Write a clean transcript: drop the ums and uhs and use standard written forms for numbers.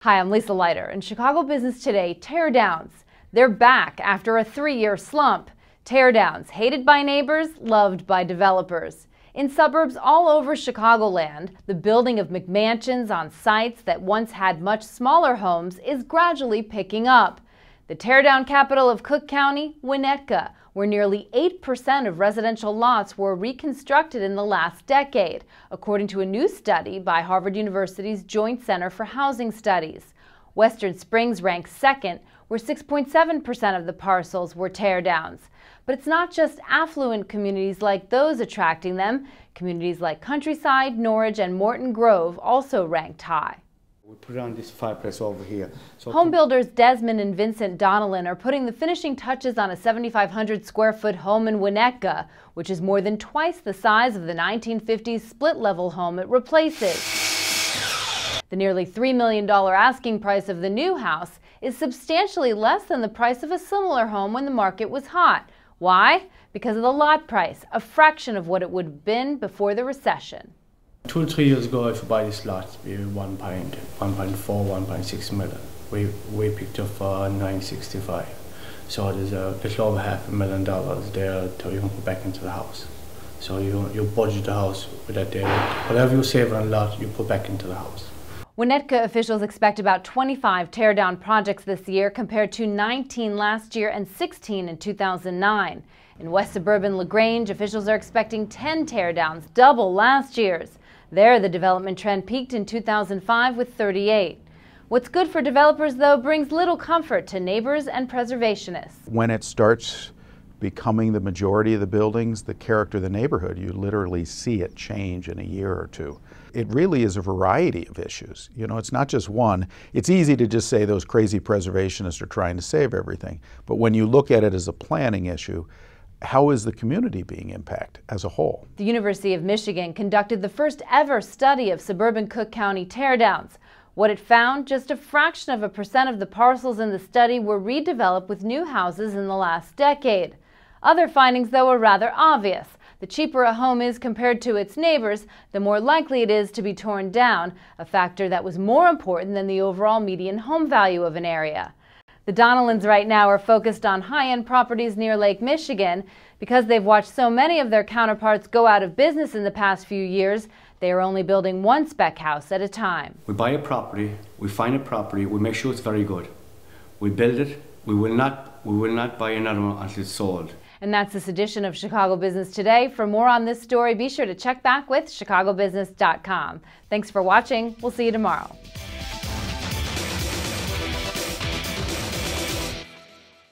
Hi, I'm Lisa Leiter. In Chicago Business Today, Teardowns. They're back after a 3-year slump. Teardowns, hated by neighbors, loved by developers. In suburbs all over Chicagoland, the building of McMansions on sites that once had much smaller homes is gradually picking up. The teardown capital of Cook County, Winnetka, where nearly 8% of residential lots were reconstructed in the last decade, according to a new study by Harvard University's Joint Center for Housing Studies. Western Springs ranks second, where 6.7% of the parcels were teardowns. But it's not just affluent communities like those attracting them. Communities like Countryside, Norridge, and Morton Grove also ranked high. We put it on this fireplace over here. Home builders Desmond and Vincent Donnellan are putting the finishing touches on a 7,500 square foot home in Winnetka, which is more than twice the size of the 1950s split-level home it replaces. The nearly $3 million asking price of the new house is substantially less than the price of a similar home when the market was hot. Why? Because of the lot price, a fraction of what it would have been before the recession. 2 or 3 years ago, if you buy this lot, it would be 1.4, 1.6 million. We picked up for 965. So there's a little over $500,000 there to even put back into the house. So you budget the house with that there. Whatever you save on a lot, you put back into the house. Winnetka officials expect about 25 teardown projects this year compared to 19 last year and 16 in 2009. In West suburban LaGrange, officials are expecting 10 teardowns, double last year's. There, the development trend peaked in 2005 with 38. What's good for developers, though, brings little comfort to neighbors and preservationists. When it starts becoming the majority of the buildings, the character of the neighborhood, you literally see it change in a year or two. It really is a variety of issues. You know, it's not just one. It's easy to just say those crazy preservationists are trying to save everything. But when you look at it as a planning issue, how is the community being impacted as a whole? The University of Michigan conducted the first ever study of suburban Cook County teardowns. What it found, just a fraction of a percent of the parcels in the study were redeveloped with new houses in the last decade. Other findings, though, are rather obvious. The cheaper a home is compared to its neighbors, the more likely it is to be torn down, a factor that was more important than the overall median home value of an area. The Donnellans right now are focused on high-end properties near Lake Michigan. Because they've watched so many of their counterparts go out of business in the past few years, they are only building one spec house at a time. We buy a property, we find a property, we make sure it's very good. We build it, we will not buy another one until it's sold. And that's this edition of Chicago Business Today. For more on this story, be sure to check back with chicagobusiness.com. Thanks for watching. We'll see you tomorrow.